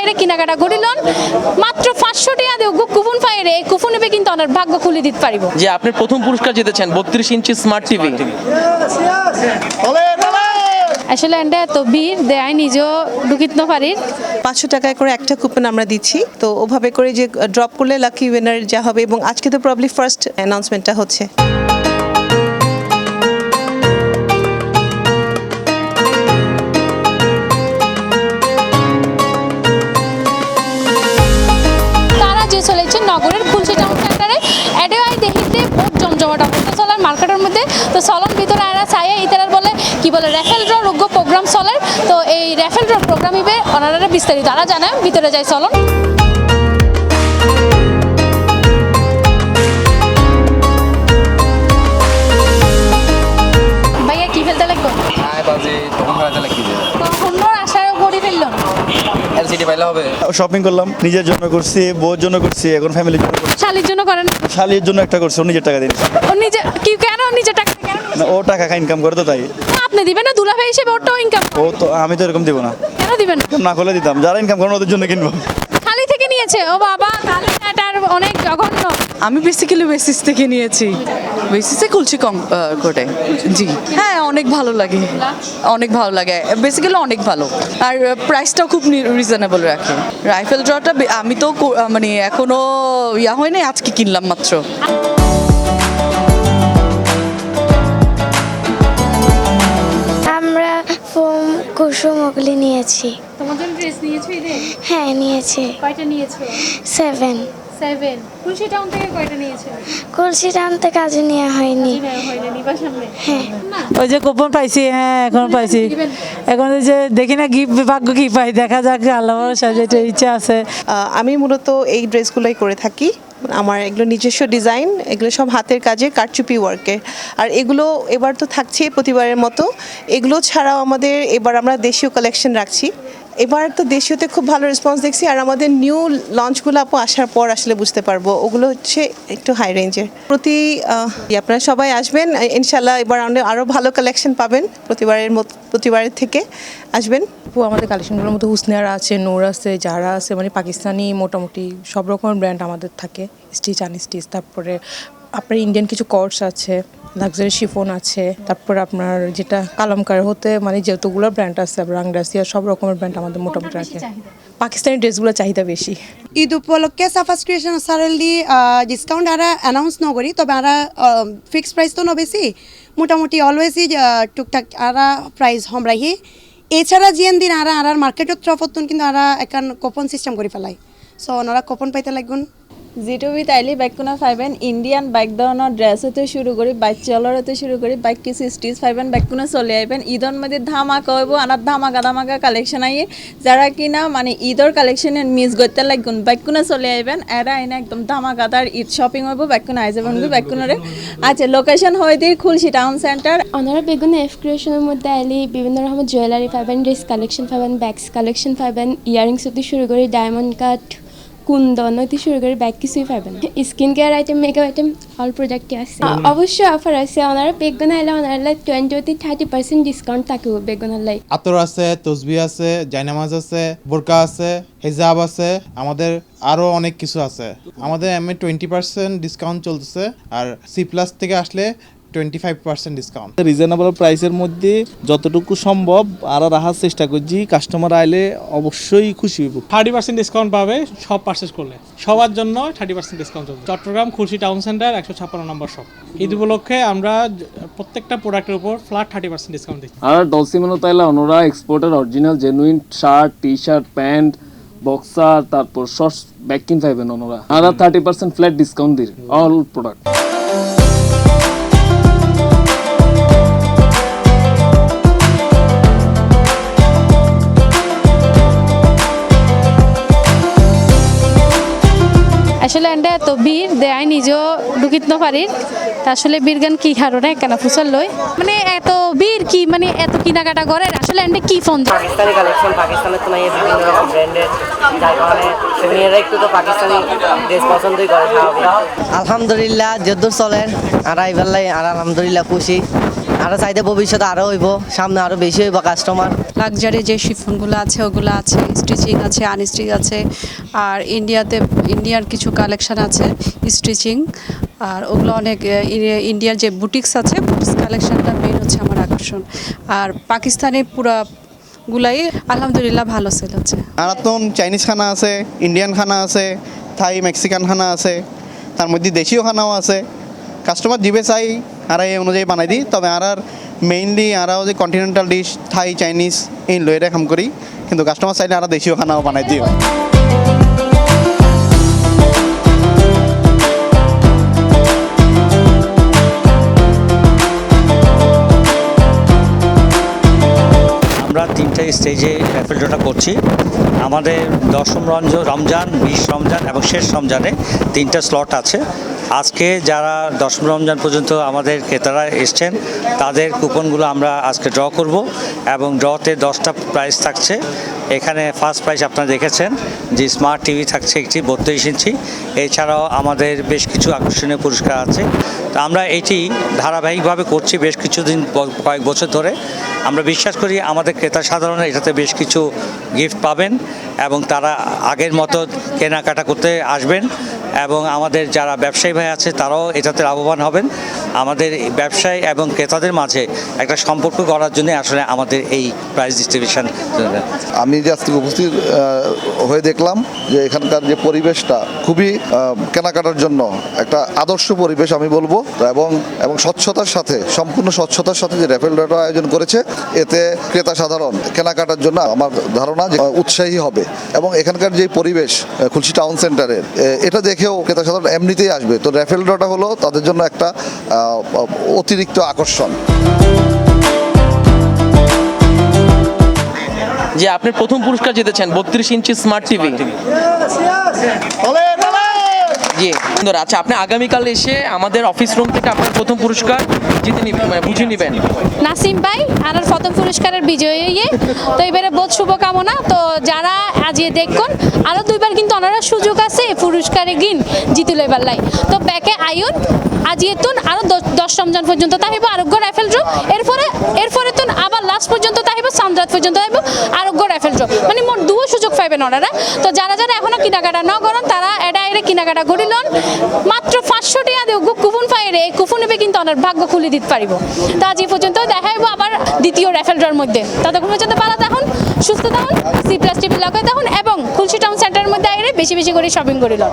পাইরে কেনাকাটা করিলন মাত্র 500 টাকা দিয়ে কুপন পাইরে এই কুপনে কিন্তু অনার ভাগ্য খুলে দিতে পারিব। যে আপনি প্রথম পুরস্কার জিতেছেন 32 ইঞ্চি স্মার্ট টিভি। আসলে এন্ডা তো বীর দেয় নিজেও ঢুকিত না পারি। 500 টাকায় করে একটা কুপন আমরা দিচ্ছি, তো ওভাবে করে যে ড্রপ করলে লাকি উইনার যা হবে, এবং আজকে তো প্রবলি ফার্স্ট অ্যানাউন্সমেন্টটা হচ্ছে। তারা যে চলেছে নগরের খুলশি টাউন সেন্টারে এডেওয়াই দেখিতে বহুত জমজমাট অবস্থা চলার মার্কেটের মধ্যে। তো চলন ভিতরে এরা চাইয়া ইতারার বলে কি বলে রেফেল ড্র রোগ্য প্রোগ্রাম চলে। তো এই রেফেল ড্র প্রোগ্রাম ইবে ওনারা বিস্তারিত তারা জানায়, ভিতরে যায় চলন। ভাইয়া কি ফেলতে লাগবে? সুন্দর আশায় গড়ি ফেললো এলসিডি পাইলে হবে। শপিং করলাম, নিজের জন্য করছি, বউর জন্য করছি, এখন ফ্যামিলির জন্য করছি। শালির জন্য করেন? শালির জন্য একটা করছি, ও নিজের টাকা দিন। ও নিজে কি কেন নিজে টাকা কেন? না, ও টাকা ইনকাম করে তো তাই। আপনি দিবেন না দুলাভাই হিসেবে ওটাও ইনকাম? ও তো আমি তো এরকম দিব না। কেন দিবেন না? এরকম না করলে দিতাম, যারা ইনকাম করেন ওদের জন্য কিনবো। খালি থেকে নিয়েছে? ও বাবা, তাহলে এটার অনেক জঘন্য। আমি বেসিক্যালি বেসিস থেকে নিয়েছি, বেসিসে খুলছি কম করে। জি হ্যাঁ, অনেক ভালো লাগে, অনেক ভালো লাগে, বেসিক্যালি অনেক ভালো। আর প্রাইসটাও খুব রিজনেবল রাখে। রাইফেল ড্রটা আমি তো মানে এখনো ইয়া হয় নাই, আজকে কিনলাম মাত্র। আমরা ফোম কুসুম ওগুলি নিয়েছি। তোমাদের ড্রেস নিয়েছো ঈদে? হ্যাঁ নিয়েছি। কয়টা নিয়েছো? 7। 7। খুলশি টাউন থেকে কয়টা নিয়েছো? কলসি টানতে কাজে নেওয়া হয়নি। হয়নি, নিবার সামনে। হ্যাঁ ওই যে কুপন পাইছি, হ্যাঁ এখন পাইছি। এখন ওই যে দেখি না গিফট ভাগ্য কি পাই, দেখা যাক আল্লাহ ভরসা, যেটা ইচ্ছা আছে। আমি মূলত এই ড্রেসগুলোই করে থাকি। আমার এগুলো নিজস্ব ডিজাইন, এগুলো সব হাতের কাজে কারচুপি ওয়ার্কের। আর এগুলো এবার তো থাকছে প্রতিবারের মতো। এগুলো ছাড়াও আমাদের এবার আমরা দেশীয় কালেকশন রাখছি। এবার তো দেশীয়তে খুব ভালো রেসপন্স দেখছি, আর আমাদের নিউ লঞ্চগুলো আপু আসার পর আসলে বুঝতে পারবো, ওগুলো হচ্ছে একটু হাই রেঞ্জের। আপনারা সবাই আসবেন ইনশাল্লাহ, এবার আরও ভালো কালেকশন পাবেন প্রতিবারের থেকে। আসবেন। আমাদের কালেকশনগুলোর মধ্যে হুসনিয়ারা আছে, নূর আছে, যারা আছে, মানে পাকিস্তানি মোটামুটি সব রকমের ব্র্যান্ড আমাদের থাকে, স্টিচ আনস্টিচ। তারপরে আপনার ইন্ডিয়ান কিছু কর্স আছে, লাক্সারি শিফন আছে, তারপর আপনার যেটা কালামকার হতে মানে যতগুলো ব্র্যান্ড আছে, রাংরাসিয়া, সব রকমের ব্র্যান্ড আমাদের মোটামুটি রাখে। পাকিস্তানি ড্রেসগুলো চাহিদা বেশি। ঈদ উপলক্ষে সাফাস ক্রিয়েশন সারেলি ডিসকাউন্ট আর অ্যানাউন্স নকরি, তবে আর ফিক্সড প্রাইস তো নবেছি মোটামুটি অলওয়েজই টুকটাক আর প্রাইস হম রাখি। এছাড়া জিয়ান দিন আর মার্কেটের তরফতুন কিন্তু আর এখন কুপন সিস্টেম করে ফেলাই, সো ওনারা কুপন পাইতে লাগুন। জিটুবি তাইলি বাইক কোনো পাইবেন, ইন্ডিয়ান বাইক ধরনের ড্রেস হতে শুরু করি, বাইক চলার হতে শুরু করি, বাইক কিছু স্টিচ পাইবেন, বাইক কোনো চলে আইবেন। ঈদর মধ্যে ধামাকা হইব, আনার ধামাকা কালেকশন আইয়ে, যারা কিনা মানে ঈদর কালেকশনে মিস করতে লাগুন বাইক কোনো চলে আইবেন। এরা এনে একদম ধামাকাদার ঈদ শপিং হইব, বাইক কোনো আই যাবেন বাইক কোনোরে। আচ্ছা, লোকেশন হইতে খুলশি টাউন সেন্টার। ওনারা বেগুন এফ ক্রিয়েশনের মধ্যে আইলি বিভিন্ন রকমের জুয়েলারি পাবেন, ড্রেস কালেকশন পাবেন, ব্যাগস কালেকশন পাবেন, ইয়ারিংস হতে শুরু করে ডায়মন্ড কাট, কুন্দন হতে শুরু করে ব্যাগ কিছুই পাবেন। Skin care item, makeup item all প্রোডাক্টই আছে। অবশ্যই অফার আছে। ওনারা বেগুন আইলে ওনারা 20-30% ডিসকাউন্ট থাকবে বেগুনের লাই। আতর আছে, তসবি আছে, জায়নামাজ আছে, বোরকা আছে, হিজাব আছে, আমাদের আরো অনেক কিছু আছে। আমাদের এমএ 20% ডিসকাউন্ট চলতেছে, আর C+ থেকে আসলে 25% ডিসকাউন্ট। রিজনেবল প্রাইসের মধ্যে যতটুকু সম্ভব আর রাখার চেষ্টা করছি, কাস্টমার আইলে অবশ্যই খুশি হইব। 30% ডিসকাউন্ট পাবে সব পারচেজ করলে, সবার জন্য 30% ডিসকাউন্ট চলবে। চট্টগ্রাম খুলশি টাউন সেন্টার 156 নম্বর শপ। ঈদ উপলক্ষে আমরা প্রত্যেকটা প্রোডাক্টের উপর ফ্ল্যাট 30% ডিসকাউন্ট দিই। আর ডলসিমেনো তাইলে ওনারা এক্সপোর্টের original genuine shirt, T shirt, pant, boxer, তারপর শর্টস ব্যাগ কিন পাইবেন ওনারা। আর 30% ফ্ল্যাট ডিসকাউন্ট দিই অল প্রোডাক্ট। আসলে এন্ডা তো বীর দেয় নিজেও ঢুকিত না পারি। আসলে বীর গান কি কারণে কেন ফুসল লই মানে এত বীর কি মানে এত কেনাকাটা করে আসলে এন্ডা কি ফোন পাকিস্তানি কালেকশন, পাকিস্তানের তো নাই বিভিন্ন রকম ব্র্যান্ডের, যার কারণে মেয়েরা একটু তো পাকিস্তানি ড্রেস পছন্দই করে। আলহামদুলিল্লাহ যদ্দূর চলেন আর এবার আর আলহামদুলিল্লাহ খুশি। আরও চাইতে ভবিষ্যতে আরও হইব, সামনে আরও বেশি হইব কাস্টমার। লাক্সারি যে শিফনগুলো আছে ওগুলো আছে, স্টিচিং আছে, আনস্টিচ আছে, আর ইন্ডিয়ার কিছু কালেকশন আছে স্টিচিং, আর ওগুলো অনেক ইন্ডিয়ার যে বুটিক্স আছে, বুটিক্স কালেকশনটা মেইন হচ্ছে আমার আকর্ষণ। আর পাকিস্তানি পুরাগুলাই আলহামদুলিল্লাহ ভালো সেল হচ্ছে। আর তো চাইনিজ খানা আছে, ইন্ডিয়ান খানা আছে, থাই মেক্সিকান খানা আছে, তার মধ্যে দেশীয় খানাও আছে। কাস্টমার জিবে চাই আর এই অনুযায়ী বানাই দিই। তবে আর মেইনলি আরও যে কন্টিনেন্টাল ডিশ, থাই, চাইনিজ এই লইরে কাম করি, কিন্তু কাস্টমার চাইলে আর দেশীয় খানাও বানাই দিই। আমরা 3টে স্টেজে র্যাফেল ড্রটা করছি। আমাদের 10ম রমজান, 20 রমজান এবং শেষ রমজানে 3টা স্লট আছে। আজকে যারা 10ম রমজান পর্যন্ত আমাদের ক্রেতারা এসছেন তাদের কুপনগুলো আমরা আজকে ড্র করব এবং ড্রতে 10টা প্রাইজ থাকছে। এখানে ফার্স্ট প্রাইজ আপনারা দেখেছেন যে স্মার্ট টিভি থাকছে একটি 32 ইঞ্চি। এছাড়াও আমাদের বেশ কিছু আকর্ষণীয় পুরস্কার আছে। তো আমরা এটি ধারাবাহিকভাবে করছি বেশ কিছুদিন, কয়েক বছর ধরে। আমরা বিশ্বাস করি আমাদের ক্রেতা সাধারণ এটাতে বেশ কিছু গিফট পাবেন এবং তারা আগের মতো কেনাকাটা করতে আসবেন এবং আমাদের যারা ব্যবসায়ী ভাই আছে তারাও এটাতে লাভবান হবেন। আমাদের ব্যবসায়ী এবং ক্রেতাদের মাঝে একটা সম্পর্ক করার জন্য আসলে আমাদের এই প্রাইজ ডিস্ট্রিবিউশন। আমি যে আজকে উপস্থিত হয়ে দেখলাম যে এখানকার যে পরিবেশটা খুবই কেনাকাটার জন্য একটা আদর্শ পরিবেশ আমি বলবো, এবং স্বচ্ছতার সাথে, সম্পূর্ণ স্বচ্ছতার সাথে যে র্যাফেল ড্রটা আয়োজন করেছে, এতে ক্রেতা সাধারণ কেনাকাটার জন্য আমার ধারণা যে উৎসাহী হবে। এবং এখানকার যে পরিবেশ খুলশী টাউন সেন্টারের, এটা দেখেও ক্রেতা সাধারণ এমনিতেই আসবে। তো র্যাফেল ড্রটা হলো তাদের জন্য একটা অতিরিক্ত আকর্ষণ। যে আপনি প্রথম পুরস্কার জিতেছেন 32 ইঞ্চি স্মার্ট টিভি। জি সুন্দর। আচ্ছা, আপনি আগামীকাল এসে আমাদের অফিস রুম থেকে আপনার প্রথম পুরস্কার জিতে নেবেন, মানে বুঝে নেবেন। নাসিম ভাই আর প্রথম পুরস্কারের বিজয়ী হয়ে তো এবারে বহুত শুভকামনা। তো যারা আজকে দেখুন আরও 2বার কিন্তু ওনারা সুযোগ আছে পুরস্কারে গিন জিতে লইবার লাই। তো ব্যাকে আয়ুন আজিয়ে তুন আরও 10 রমজান পর্যন্ত তাহিব আরোগ্য রাইফেল ড্র, এরপরে তুন আবার লাস্ট পর্যন্ত তাহিব, সামরাত পর্যন্ত তাহিব আরোগ্য রাইফেল ড্র, মানে মোট 2 সুযোগ পাইবেন ওনারা। তো যারা এখনো কেনাকাটা ন করেন তারা এটা কেনাকাটা করিলন। মাত্র 500 টাকা দিয়ে কুপন পাইরে, এই কুপনে কিন্তু ওনার ভাগ্য খুলে দিতে পারিব। তো আজ এই পর্যন্ত দেখাইব আবার দ্বিতীয় র্যাফেল ড্রর মধ্যে। ততক্ষণ পর্যন্ত ভালো থাকুন, সুস্থ থাকুন, C+ টিভি লাগাই থাকুন এবং খুলশী টাউন সেন্টারের মধ্যে আইরে বেশি বেশি করে শপিং করিল।